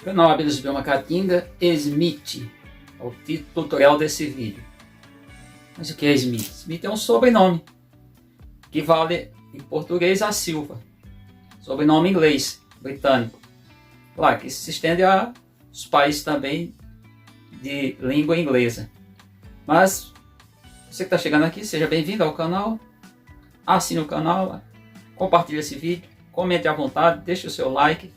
Canal Abelhas de Bioma Caatinga, Smith, é o título tutorial desse vídeo. Mas o que é Smith? Smith é um sobrenome, que vale em português a Silva, sobrenome inglês, britânico. Claro que se estende aos países também de língua inglesa. Mas você que está chegando aqui, seja bem-vindo ao canal, assine o canal, compartilhe esse vídeo, comente à vontade, deixe o seu like,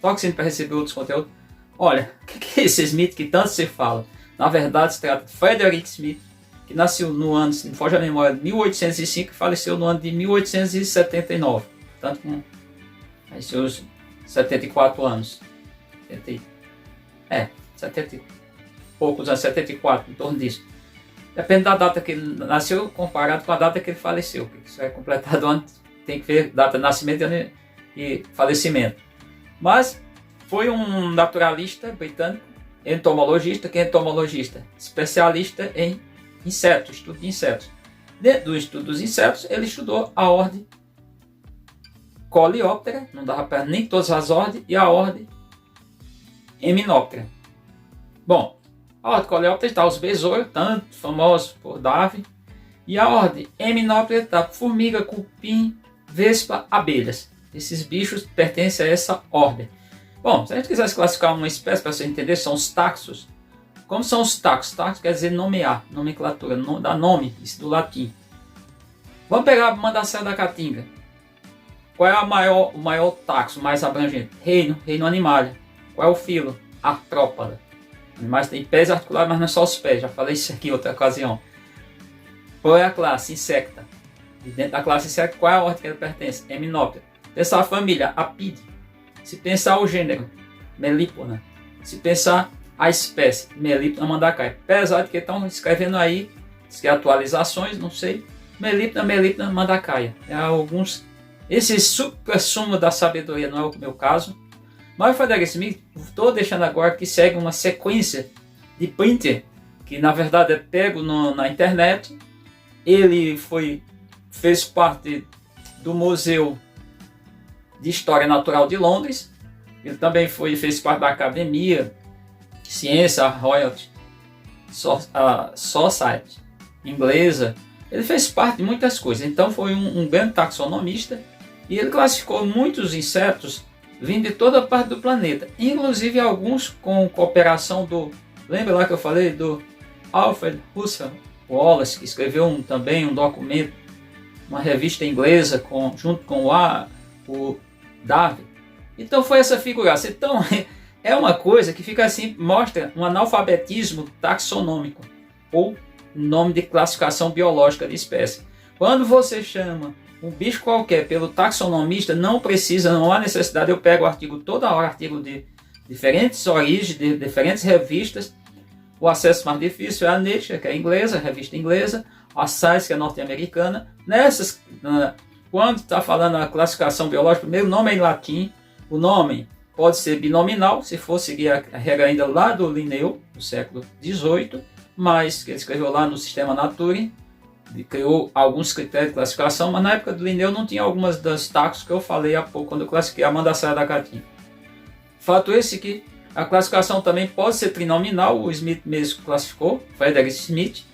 toque o sino para receber outros conteúdos. Olha, o que é esse Smith que tanto se fala? Na verdade se trata de Frederick Smith, que nasceu no ano, se não foge a memória, de 1805 e faleceu no ano de 1879, portanto com seus 74 anos. 70 e poucos anos, 74, em torno disso. Depende da data que ele nasceu comparado com a data que ele faleceu. Isso é completado antes, tem que ver data de nascimento e falecimento. Mas foi um naturalista britânico, entomologista, que é entomologista, especialista em insetos, estudo de insetos. Dentro do estudo dos insetos, ele estudou a ordem Coleóptera, não dava para nem todas as ordens, e a ordem Hymenoptera. Bom, a ordem Coleóptera está os besouros, tanto famosos por Darwin, e a ordem Hymenoptera está formiga, cupim, vespa, abelhas. Esses bichos pertencem a essa ordem. Bom, se a gente quisesse classificar uma espécie, para você entender, são os taxos. Como são os taxos? Taxos quer dizer nomear, nomenclatura, dá nome, isso do latim. Vamos pegar a Mandacea da Caatinga. Qual é o maior taxo, mais abrangente? Reino animalia. Qual é o filo? Artrópoda. Animais têm pés articulares, mas não é só os pés, já falei isso aqui em outra ocasião. Qual é a classe? Insecta. E dentro da classe insecta, qual é a ordem que ela pertence? Hymenoptera. Pensar a família, Apidae. Se pensar o gênero, Melipona. Se pensar a espécie, Melipona mandacaia. Apesar de que estão escrevendo aí, diz que atualizações, não sei, Melipona mandacaia. É alguns, esse supra-sumo da sabedoria, não é o meu caso. Mas o Frederick Smith, estou deixando agora que segue uma sequência de printer, que na verdade é pego na internet. Ele fez parte do Museu de História Natural de Londres. Ele também fez parte da Academia de Ciência, a Royal Society inglesa. Ele fez parte de muitas coisas, então foi um grande taxonomista e ele classificou muitos insetos vindo de toda parte do planeta, inclusive alguns com cooperação lembra lá que eu falei do Alfred Russel Wallace, que escreveu também um documento, uma revista inglesa junto com o Darwin. Então foi essa figuraça. Então é uma coisa que fica assim, mostra um analfabetismo taxonômico ou nome de classificação biológica de espécie. Quando você chama um bicho qualquer pelo taxonomista, não há necessidade. Eu pego o artigo toda hora, artigo de diferentes origens, de diferentes revistas. O acesso mais difícil é a Nature, que é inglesa, revista inglesa, a Science, que é norte-americana. Nessas, quando está falando a classificação biológica, primeiro o nome é em latim, o nome pode ser binominal, se for seguir a regra ainda lá do Linneu, do século XVIII, mas que ele escreveu lá no Sistema Naturae, criou alguns critérios de classificação, mas na época do Linneu não tinha algumas das taxos que eu falei há pouco, quando eu classifiquei a Mandacea da Caatinga. Fato esse que a classificação também pode ser trinominal, o Smith mesmo classificou, Frederick Smith.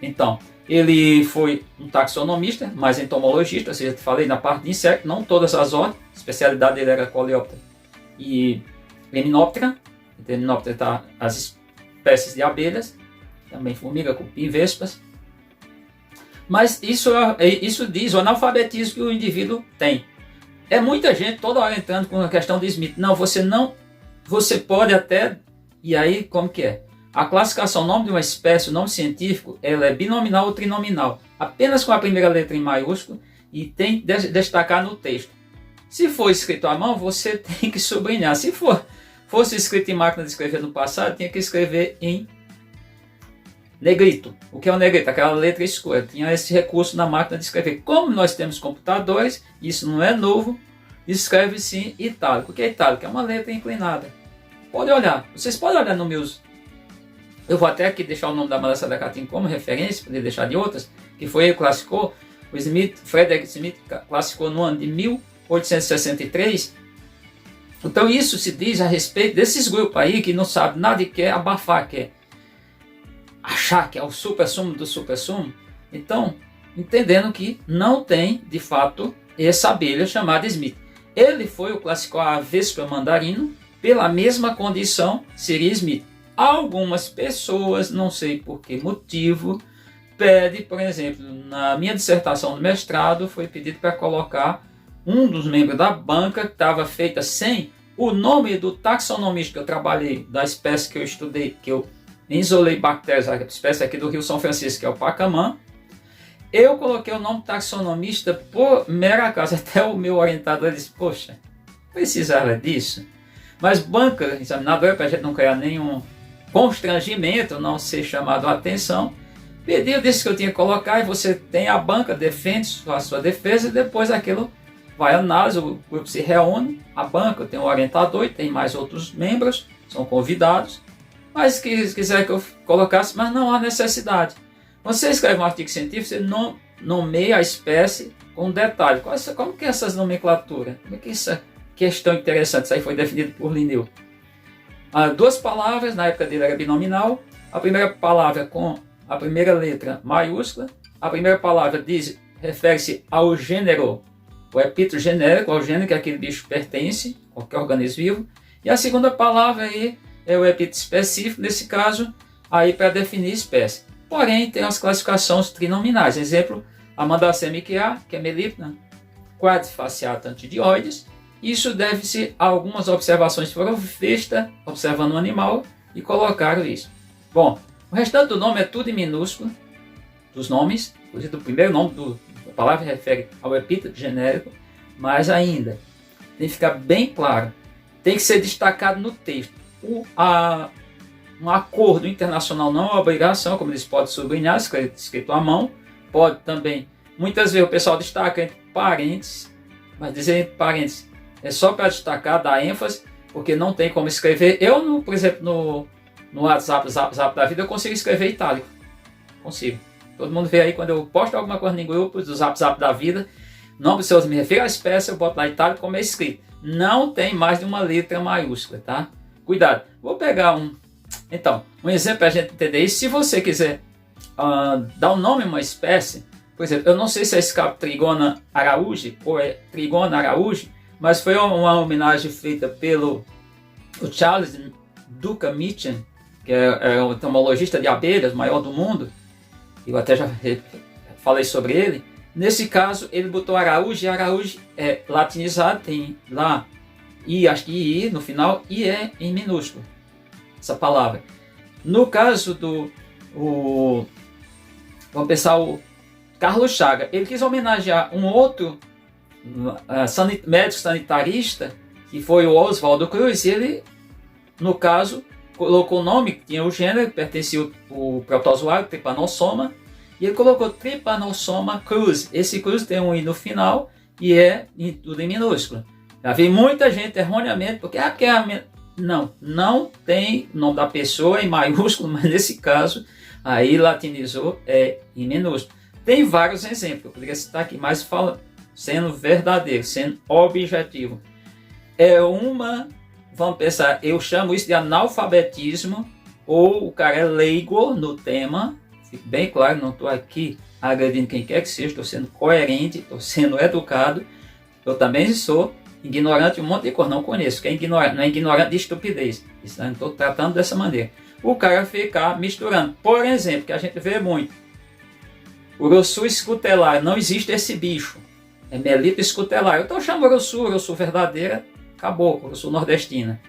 Então, ele foi um taxonomista, mas entomologista, ou seja, falei na parte de insetos, não todas as ordens, a especialidade dele era Coleóptera e Hymenoptera. Em Hymenoptera está as espécies de abelhas, também formiga, cupim, vespas. Mas isso diz o analfabetismo que o indivíduo tem. É muita gente toda hora entrando com a questão de Smith. Não, você pode até, e aí como que é? A classificação, o nome de uma espécie, o nome científico, ela é binominal ou trinominal, apenas com a primeira letra em maiúsculo e tem que destacar no texto. Se for escrito à mão, você tem que sublinhar. Se fosse escrito em máquina de escrever no passado, tinha que escrever em negrito. O que é o negrito? Aquela letra escura. Tinha esse recurso na máquina de escrever. Como nós temos computadores, isso não é novo, escreve-se em itálico. O que é itálico? É uma letra inclinada. Pode olhar. Vocês podem olhar nos meus Eu vou até aqui deixar o nome da Mandaçaia da Caatinga como referência, poder deixar de outras, que foi ele que classificou. O Frederick Smith classificou no ano de 1863. Então isso se diz a respeito desses grupos aí que não sabem nada e quer abafar, quer achar que é o supra-sumo do supra-sumo. Então, entendendo que não tem, de fato, essa abelha chamada Smith. Ele foi o classificou a Vespa mandarino, pela mesma condição seria Smith. Algumas pessoas, não sei por que motivo, pedem, por exemplo, na minha dissertação do mestrado, foi pedido para colocar um dos membros da banca que estava feita sem o nome do taxonomista que eu trabalhei, da espécie que eu estudei, que eu isolei bactérias, a espécie aqui do Rio São Francisco, que é o Pacamã. Eu coloquei o nome taxonomista por mera acaso. Até o meu orientador disse, poxa, precisava disso? Mas banca, examinadora, para a gente não criar nenhum constrangimento, não ser chamado a atenção, pediu, disse que eu tinha que colocar, e você tem a banca, defende a sua defesa, e depois aquilo vai à análise, o grupo se reúne, a banca tem um orientador e tem mais outros membros, são convidados, mas que quiser que eu colocasse, mas não há necessidade. Você escreve um artigo científico, você não nomeia a espécie com detalhe. Como que é essas nomenclaturas? Como é que essa questão interessante? Isso aí foi definido por Linneu. Duas palavras, na época dele era binominal. A primeira palavra com a primeira letra maiúscula. A primeira palavra refere-se ao gênero, o epíteto genérico, ao gênero que aquele bicho pertence, qualquer organismo vivo. E a segunda palavra aí é o epíteto específico, nesse caso, aí para definir espécie. Porém, tem as classificações trinominais. Exemplo, a Mandaçaia miqueaa, que é melipna, quadrifaciata antidioides. Isso deve-se a algumas observações que foram feitas observando um animal e colocaram isso. Bom, o restante do nome é tudo em minúsculo, dos nomes, inclusive do primeiro nome da palavra refere ao epíteto genérico, mas ainda tem que ficar bem claro, tem que ser destacado no texto. Um acordo internacional não é uma obrigação, como eles podem sublinhar, escrito à mão, pode também, muitas vezes o pessoal destaca entre parênteses, mas dizer entre parênteses é só para destacar, dar ênfase, porque não tem como escrever. Eu, por exemplo, no WhatsApp, Zap da vida, eu consigo escrever itálico. Consigo. Todo mundo vê aí, quando eu posto alguma coisa em grupo do Zap da vida, não precisa me referir à espécie, eu boto lá itálico como é escrito. Não tem mais de uma letra maiúscula, tá? Cuidado. Vou pegar um exemplo para a gente entender isso. Se você quiser dar um nome a uma espécie, por exemplo, eu não sei se é Trigona araúji ou é Trigona araúji, mas foi uma homenagem feita pelo Charles Duca Mitchell, que é o entomologista de abelhas maior do mundo. Eu até já falei sobre ele. Nesse caso, ele botou araúji. Araúji é latinizado, tem lá I, acho que I no final, e é em minúsculo essa palavra. No caso vamos pensar o Carlos Chaga, ele quis homenagear um outro médico sanitarista, que foi o Oswaldo Cruz, e ele, no caso, colocou o nome, que tinha o gênero, que pertencia ao protozoário, Trypanosoma, e ele colocou Trypanosoma cruz. Esse cruz tem um I no final e é tudo em minúsculo. Já vi muita gente erroneamente, porque não tem o nome da pessoa em maiúsculo, mas nesse caso, aí latinizou em minúsculo. Tem vários exemplos, eu poderia citar aqui, mas sendo verdadeiro, sendo objetivo. Vamos pensar, eu chamo isso de analfabetismo, ou o cara é leigo no tema, fique bem claro, não estou aqui agredindo quem quer que seja, estou sendo coerente, estou sendo educado, eu também sou ignorante de um monte de coisa, não conheço, quem é ignorante, não é ignorante de estupidez, isso não estou tratando dessa maneira. O cara ficar misturando, por exemplo, que a gente vê muito, Urussu escutelar, não existe esse bicho, é Melipna escutelar, eu estou chamando Urussu verdadeira, acabou, Urussu nordestina.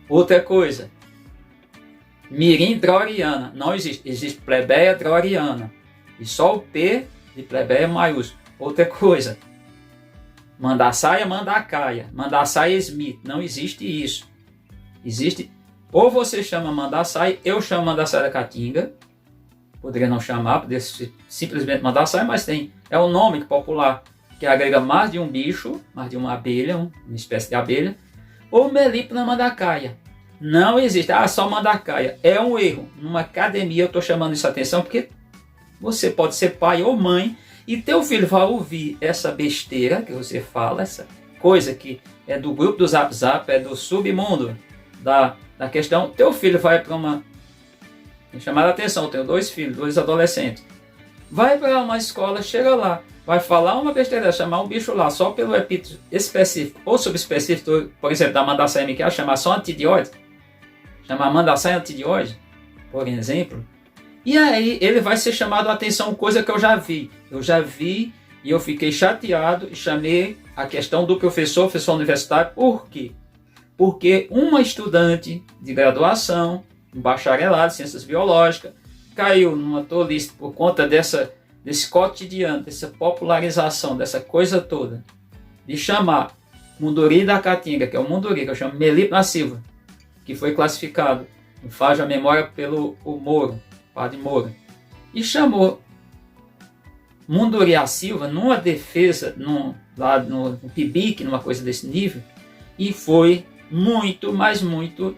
Outra coisa, Mirim droriana, não existe, existe Plebeia droriana, e só o P de plebeia maiúsculo. Outra coisa, Mandaçaia mandacaia, Mandaçaia Smith, não existe isso. Existe, ou você chama Mandaçaia, eu chamo Mandaçaia da Caatinga, poderia não chamar, poderia simplesmente Mandaçaia, mas é um nome popular que agrega mais de um bicho, mais de uma abelha, uma espécie de abelha, ou Melipna mandacaia. Não existe. Ah, só mandacaia. É um erro. Numa academia eu estou chamando isso a atenção porque você pode ser pai ou mãe e teu filho vai ouvir essa besteira que você fala, essa coisa que é do grupo do Zap Zap, é do submundo da questão. Teu filho vai para uma... Tem chamado a atenção, eu tenho 2 filhos, 2 adolescentes. Vai para uma escola, chega lá, vai falar uma besteira, chamar um bicho lá só pelo epíteto específico ou subespecífico, por exemplo, da Mandaçaia miqueal, chamar só antidiode, chamar Mandaçaia antidiode, por exemplo. E aí ele vai ser chamado a atenção, coisa que eu já vi. Eu já vi e eu fiquei chateado e chamei a questão do professor universitário. Por quê? Porque uma estudante de graduação, um bacharelado em ciências biológicas, caiu numa tolice por conta desse cotidiano, dessa popularização, dessa coisa toda, de chamar Munduri da Caatinga, que é o Munduri, que eu chamo Melippo da Silva, que foi classificado em Faz a Memória pelo Moro, Padre Moura, e chamou Munduri a Silva numa defesa, lá no PIBIC, numa coisa desse nível, e foi muito, mas muito,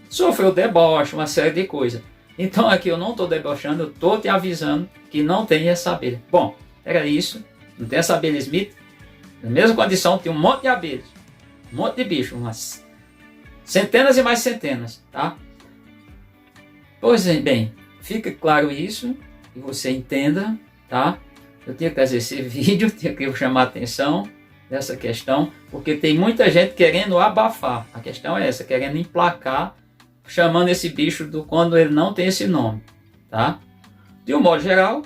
sofreu deboche, uma série de coisas. Então aqui eu não estou debochando, eu estou te avisando que não tem essa abelha. Bom, era isso, não tem essa abelha Smith, na mesma condição tem um monte de abelhas, um monte de bicho, umas centenas e mais centenas, tá? Pois bem, fica claro isso, que você entenda, tá? Eu tinha que fazer esse vídeo, tinha que chamar a atenção dessa questão, porque tem muita gente querendo abafar. A questão é essa, querendo emplacar, chamando esse bicho quando ele não tem esse nome, tá? De um modo geral,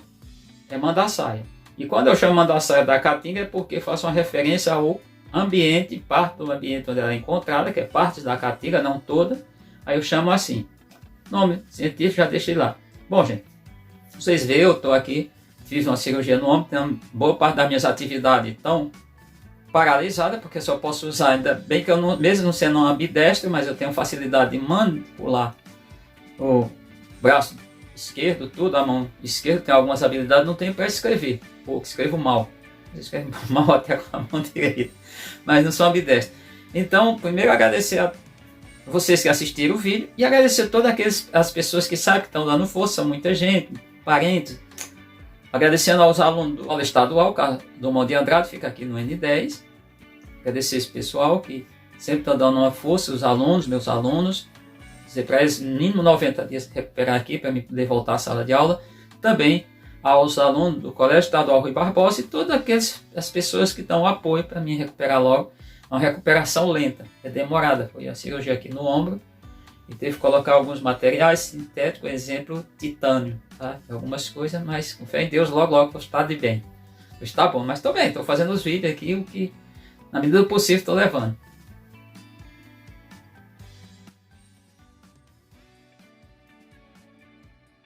é Mandaçaia. E quando eu chamo Mandaçaia da Caatinga é porque faço uma referência ao ambiente, parte do ambiente onde ela é encontrada, que é parte da Caatinga, não toda. Aí eu chamo assim. Nome científico já deixei lá. Bom, gente, vocês veem, eu estou aqui, fiz uma cirurgia no ombro, então boa parte das minhas atividades estão paralisadas, porque só posso usar, ainda bem que eu não, mesmo não sendo um ambidestro, mas eu tenho facilidade de manipular o braço esquerdo, tudo, a mão esquerda, tenho algumas habilidades, não tenho para escrever, pouco, escrevo mal. Eu escrevo mal até com a mão direita, mas não sou ambidestro. Então, primeiro agradecer a vocês que assistiram o vídeo e agradecer a todas as pessoas que sabem que estão dando força, são muita gente, parentes. Agradecendo aos alunos do aula estadual, do Monte de Andrade, fica aqui no N10. Agradecer esse pessoal que sempre está dando uma força, os alunos, meus alunos. Dizer para eles, mínimo 90 dias recuperar aqui para mim poder voltar à sala de aula. Também aos alunos do Colégio Estadual Rui Barbosa e todas as pessoas que dão apoio para mim recuperar logo. Uma recuperação lenta, é demorada. Foi a cirurgia aqui no ombro e teve que colocar alguns materiais sintéticos, por exemplo, titânio, tá? Algumas coisas, mas com fé em Deus, logo vou estar de bem. Está bom, mas estou bem, estou fazendo os vídeos aqui, o que na medida do possível estou levando.